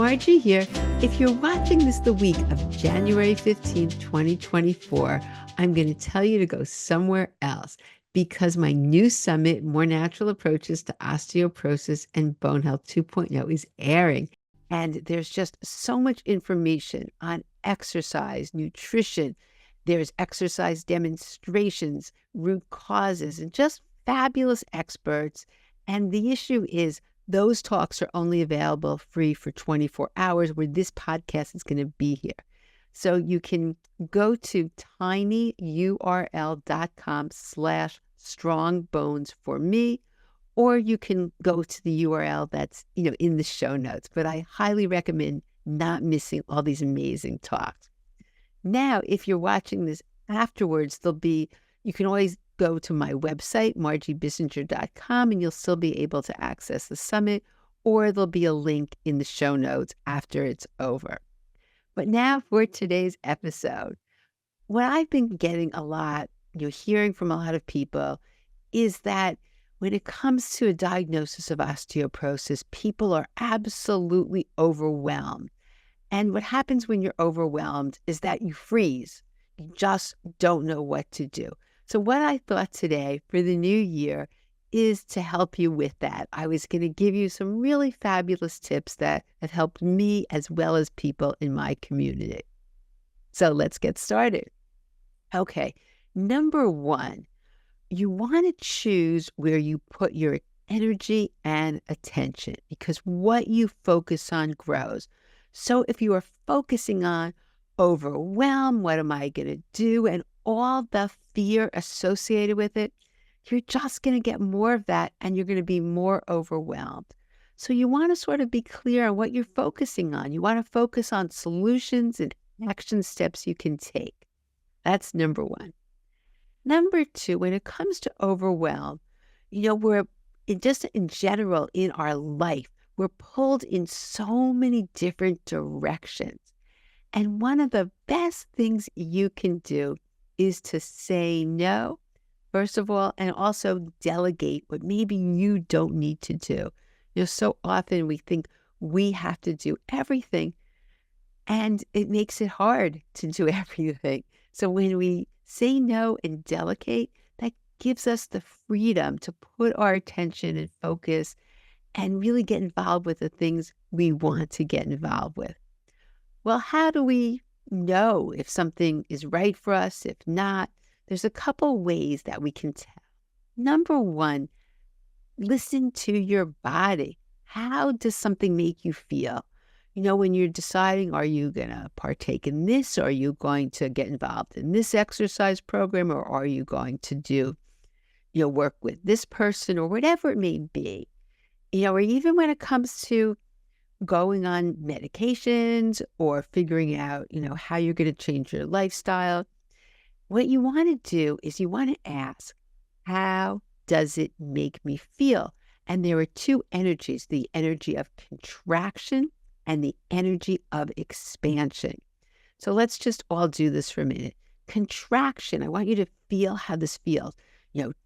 Margie here. If you're watching this the week of January 15th, 2024, I'm going to tell you to go somewhere else because my new summit, More Natural Approaches to Osteoporosis and Bone Health 2.0, is airing. And there's just so much information on exercise, nutrition. There's exercise demonstrations, root causes, and just fabulous experts. And the issue is, those talks are only available free for 24 hours, where this podcast is going to be here. So you can go to tinyurl.com/strongbones for me, or you can go to the URL that's, in the show notes. But I highly recommend not missing all these amazing talks. Now, if you're watching this afterwards, you can always go to my website, margiebissinger.com, and you'll still be able to access the summit, or there'll be a link in the show notes after it's over. But now for today's episode. What I've been getting a lot, hearing from a lot of people, is that when it comes to a diagnosis of osteoporosis, people are absolutely overwhelmed. And what happens when you're overwhelmed is that you freeze. You just don't know what to do. So what I thought today for the new year is to help you with that. I was going to give you some really fabulous tips that have helped me as well as people in my community. So let's get started. Okay, number one, you want to choose where you put your energy and attention, because what you focus on grows. So if you are focusing on overwhelm, what am I going to do, and all the fear associated with it, you're just going to get more of that, and you're going to be more overwhelmed. So you want to sort of be clear on what you're focusing on. You want to focus on solutions and action steps you can take. That's number one. Number two, when it comes to overwhelm, we're just in general in our life, we're pulled in so many different directions. And one of the best things you can do is to say no, first of all, and also delegate what maybe you don't need to do. So often we think we have to do everything, and it makes it hard to do everything. So when we say no and delegate, that gives us the freedom to put our attention and focus and really get involved with the things we want to get involved with. Well, how do we know if something is right for us? If not, there's a couple ways that we can tell. Number one, listen to your body. How does something make you feel? When you're deciding, are you going to partake in this? Or are you going to get involved in this exercise program? Or are you going to do, work with this person, or whatever it may be? Or even when it comes to going on medications or figuring out, how you're going to change your lifestyle, what you want to do is you want to ask, how does it make me feel? And there are two energies, the energy of contraction and the energy of expansion. So let's just all do this for a minute. Contraction, I want you to feel how this feels.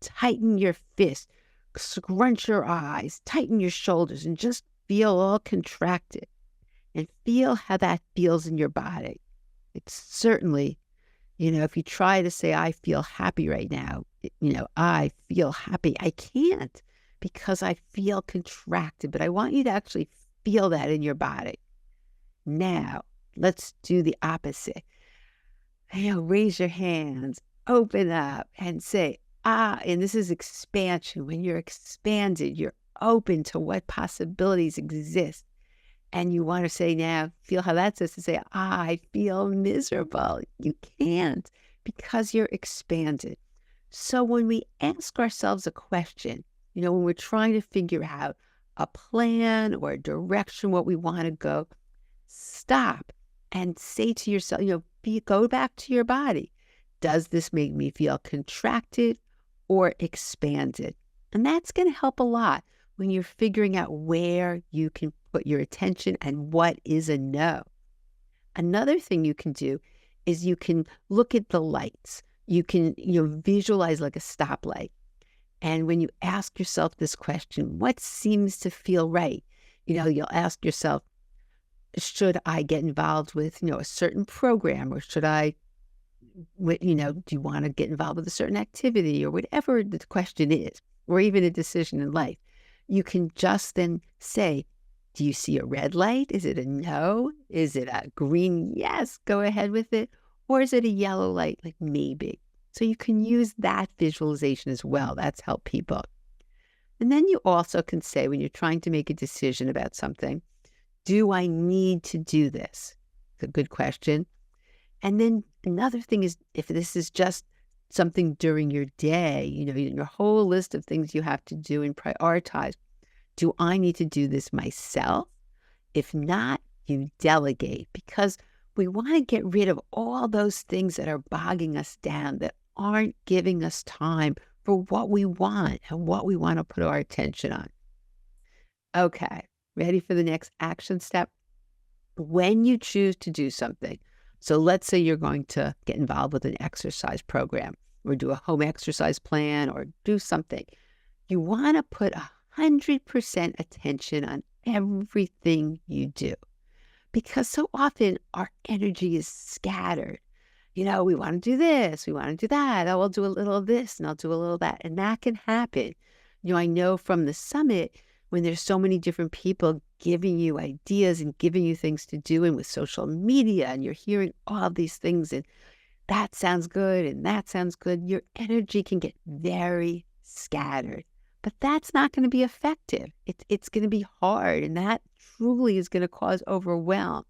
Tighten your fist, scrunch your eyes, tighten your shoulders, and just feel all contracted, and feel how that feels in your body. It's certainly, if you try to say, I feel happy right now, I feel happy. I can't, because I feel contracted, but I want you to actually feel that in your body. Now, let's do the opposite. Raise your hands, open up, and say, and this is expansion. When you're expanded, you're open to what possibilities exist. And you want to say now, feel how that says to say, I feel miserable. You can't, because you're expanded. So when we ask ourselves a question, when we're trying to figure out a plan or a direction, what we want to go, stop and say to yourself, go back to your body. Does this make me feel contracted or expanded? And that's going to help a lot when you're figuring out where you can put your attention and what is a no. Another thing you can do is you can look at the lights. You can, visualize like a stoplight. And when you ask yourself this question, what seems to feel right? You'll ask yourself, should I get involved with, a certain program, or should I, do you want to get involved with a certain activity, or whatever the question is, or even a decision in life? You can just then say, do you see a red light? Is it a no? Is it a green? Yes, go ahead with it. Or is it a yellow light? Like maybe. So you can use that visualization as well. That's helped people. And then you also can say, when you're trying to make a decision about something, do I need to do this? It's a good question. And then another thing is, if this is just something during your day, your whole list of things you have to do and prioritize, do I need to do this myself? If not, you delegate, because we want to get rid of all those things that are bogging us down, that aren't giving us time for what we want and what we want to put our attention on. Okay, ready for the next action step? When you choose to do something, so let's say you're going to get involved with an exercise program, or do a home exercise plan, or do something, you want to put 100% attention on everything you do, because so often our energy is scattered. We want to do this, we want to do that. Oh, I'll do a little of this and I'll do a little of that. And that can happen. I know from the summit, when there's so many different people giving you ideas and giving you things to do, and with social media, and you're hearing all these things, and that sounds good and that sounds good, your energy can get very scattered. But that's not going to be effective. It's going to be hard, and that truly is going to cause overwhelm.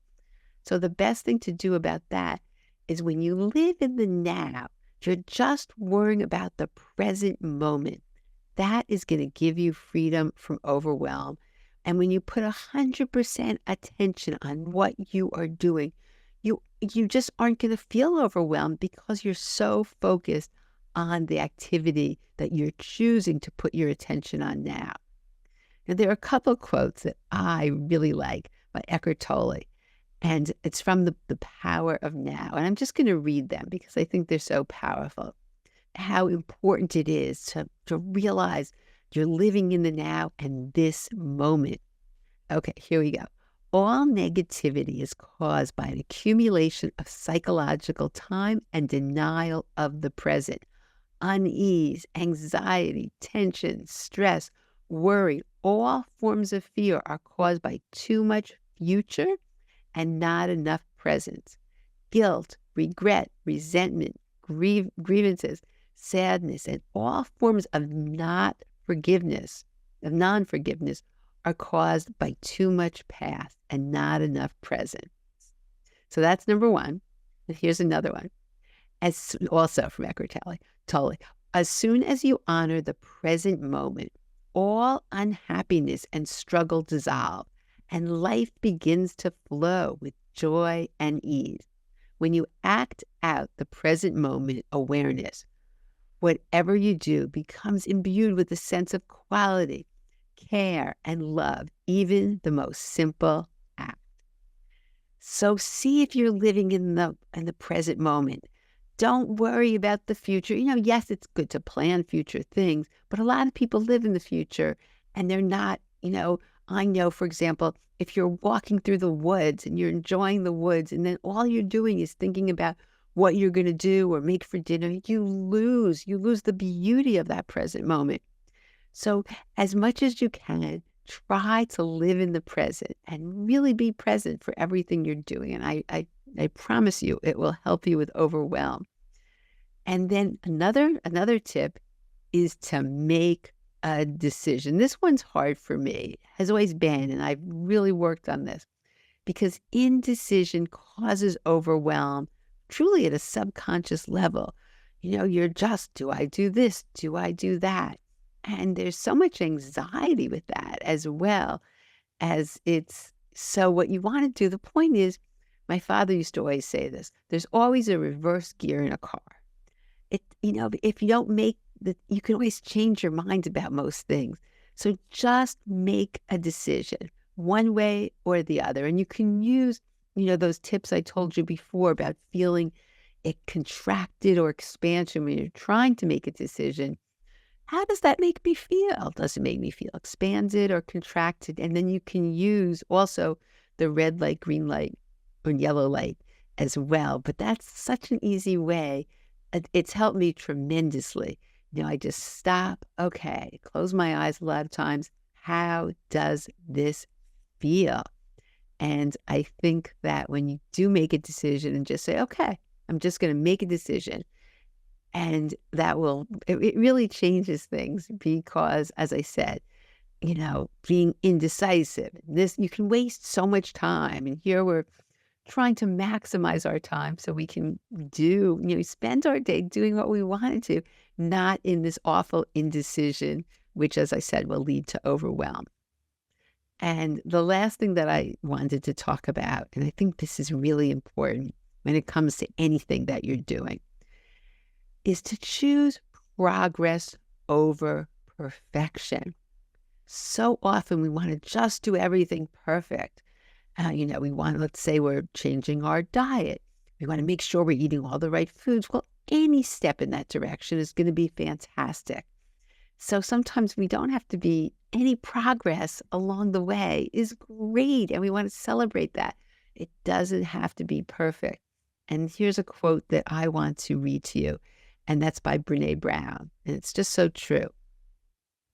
So the best thing to do about that is, when you live in the now, you're just worrying about the present moment. That is going to give you freedom from overwhelm. And when you put 100% attention on what you are doing, you just aren't going to feel overwhelmed, because you're so focused on the activity that you're choosing to put your attention on now. And there are a couple of quotes that I really like by Eckhart Tolle, and it's from the Power of Now. And I'm just going to read them because I think they're so powerful. How important it is to realize you're living in the now and this moment. Okay, here we go. All negativity is caused by an accumulation of psychological time and denial of the present. Unease, anxiety, tension, stress, worry, all forms of fear are caused by too much future and not enough present. Guilt, regret, resentment, grievances, sadness, and all forms of non-forgiveness are caused by too much past and not enough present. So that's number one. And here's another one. Also from Eckhart Tolle. As soon as you honor the present moment, all unhappiness and struggle dissolve, and life begins to flow with joy and ease. When you act out the present moment awareness, whatever you do becomes imbued with a sense of quality, care, and love, even the most simple act. So see if you're living in the present moment. Don't worry about the future. Yes, it's good to plan future things, but a lot of people live in the future and they're not, I know, for example, if you're walking through the woods and you're enjoying the woods, and then all you're doing is thinking about what you're going to do or make for dinner, you lose the beauty of that present moment. So as much as you can, try to live in the present and really be present for everything you're doing. And I promise you, it will help you with overwhelm. And then another tip is to make a decision. This one's hard for me, has always been, and I've really worked on this, because indecision causes overwhelm truly at a subconscious level. You're just, do I do this? Do I do that? And there's so much anxiety with that, as well as so what you want to do. The point is, my father used to always say this, there's always a reverse gear in a car. If you don't make you can always change your mind about most things. So just make a decision one way or the other. And you can use, those tips I told you before about feeling it contracted or expansion when you're trying to make a decision. How does that make me feel? Does it make me feel expanded or contracted? And then you can use also the red light, green light, or yellow light as well. But that's such an easy way. It's helped me tremendously. I just stop. Okay, close my eyes a lot of times. How does this feel? And I think that when you do make a decision and just say, okay, I'm just going to make a decision, and it really changes things because, as I said, being indecisive, you can waste so much time. And here we're trying to maximize our time so we can spend our day doing what we wanted to, not in this awful indecision, which, as I said, will lead to overwhelm. And the last thing that I wanted to talk about, and I think this is really important when it comes to anything that you're doing, is to choose progress over perfection. So often we want to just do everything perfect. Let's say we're changing our diet. We want to make sure we're eating all the right foods. Well, any step in that direction is going to be fantastic. So sometimes we don't have to be, any progress along the way is great, and we want to celebrate that. It doesn't have to be perfect. And here's a quote that I want to read to you, and that's by Brené Brown. And it's just so true.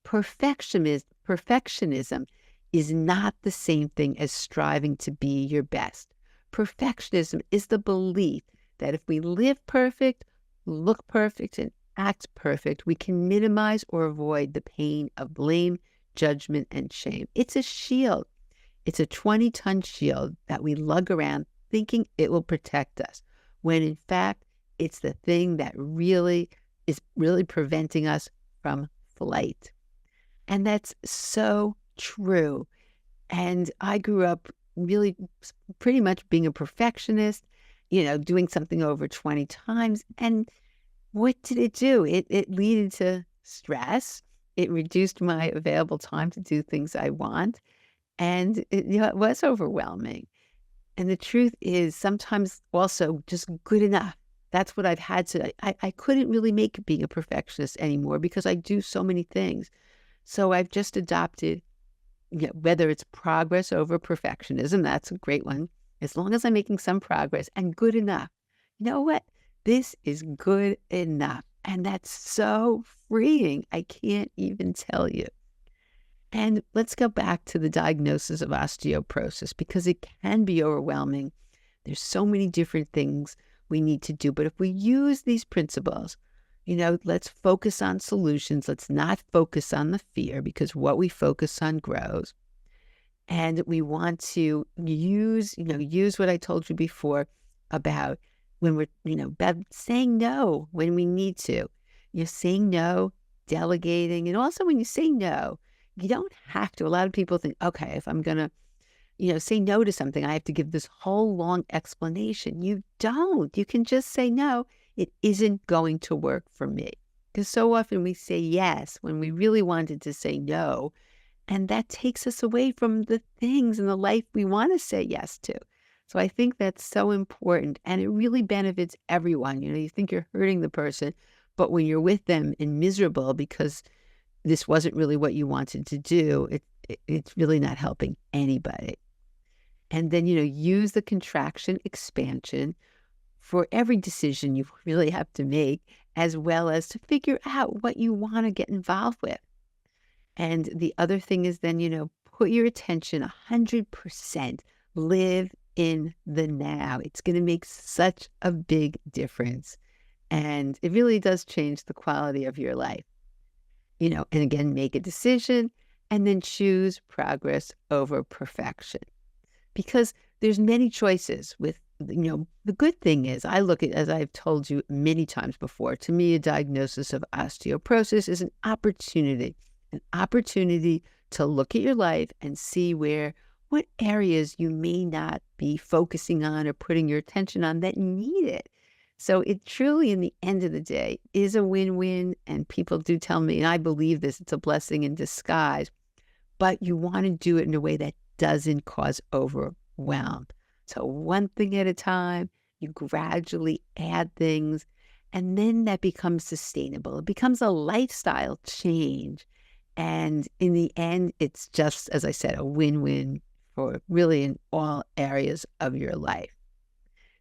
Perfectionism is not the same thing as striving to be your best. Perfectionism is the belief that if we live perfect, look perfect, and act perfect, we can minimize or avoid the pain of blame, judgment, and shame. It's a shield. It's a 20-ton shield that we lug around thinking it will protect us, when in fact, it's the thing that is really preventing us from flight. And that's so true. And I grew up really pretty much being a perfectionist, doing something over 20 times. And what did it do? It led to stress. It reduced my available time to do things I want. And it was overwhelming. And the truth is sometimes also just good enough. That's what I've had to, I couldn't really make being a perfectionist anymore because I do so many things. So I've just adopted, whether it's progress over perfectionism, that's a great one. As long as I'm making some progress and good enough. You know what? This is good enough. And that's so freeing. I can't even tell you. And let's go back to the diagnosis of osteoporosis because it can be overwhelming. There's so many different things we need to do. But if we use these principles, let's focus on solutions. Let's not focus on the fear because what we focus on grows. And we want to use what I told you before about when we're, about saying no when we need to. Saying no, delegating. And also when you say no, you don't have to. A lot of people think, okay, if I'm going to, say no to something, I have to give this whole long explanation. You don't. You can just say no. It isn't going to work for me. Because so often we say yes when we really wanted to say no. And that takes us away from the things in the life we want to say yes to. So I think that's so important. And it really benefits everyone. You think you're hurting the person, but when you're with them and miserable because this wasn't really what you wanted to do, it's really not helping anybody. And then, use the contraction expansion for every decision you really have to make, as well as to figure out what you want to get involved with. And the other thing is then, put your attention 100%, live in the now. It's going to make such a big difference. And it really does change the quality of your life. And again, make a decision and then choose progress over perfection. Because there's many choices with, the good thing is I look at, as I've told you many times before, to me, a diagnosis of osteoporosis is an opportunity to look at your life and see what areas you may not be focusing on or putting your attention on that need it. So it truly, in the end of the day, is a win-win. And people do tell me, and I believe this, it's a blessing in disguise. But you want to do it in a way that doesn't cause overwhelm. So one thing at a time, you gradually add things, and then that becomes sustainable. It becomes a lifestyle change. And in the end, it's just, as I said, a win-win for really in all areas of your life.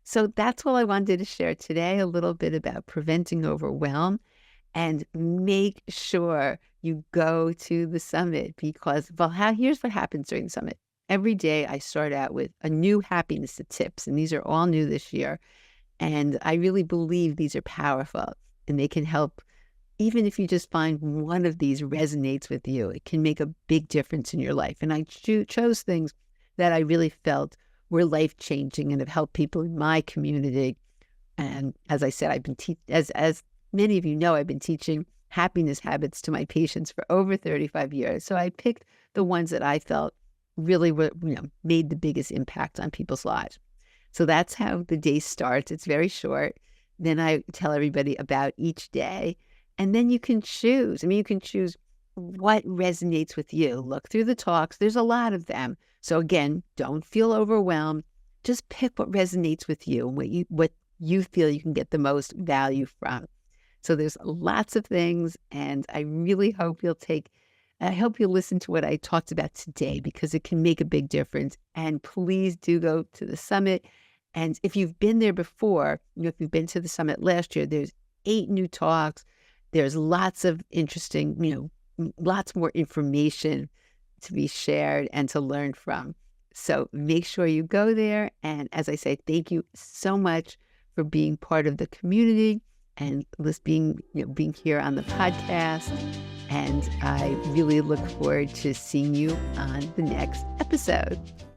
So that's all I wanted to share today, a little bit about preventing overwhelm. And make sure you go to the summit because, well, here's what happens during the summit. Every day I start out with a new happiness tips, and these are all new this year. And I really believe these are powerful and they can help. Even if you just find one of these resonates with you, it can make a big difference in your life. And I chose things that I really felt were life-changing and have helped people in my community. And as I said, I've been as many of you know, I've been teaching happiness habits to my patients for over 35 years. So I picked the ones that I felt really were, made the biggest impact on people's lives. So that's how the day starts. It's very short. Then I tell everybody about each day. And then you can choose. You can choose what resonates with you. Look through the talks. There's a lot of them. So again, don't feel overwhelmed. Just pick what resonates with you and what you feel you can get the most value from. So there's lots of things, and I really hope I hope you'll listen to what I talked about today because it can make a big difference. And please do go to the summit. And if you've been there before, if you've been to the summit last year, there's 8 new talks. There's lots of interesting, lots more information to be shared and to learn from. So make sure you go there. And as I say, thank you so much for being part of the community and being here on the podcast. And I really look forward to seeing you on the next episode.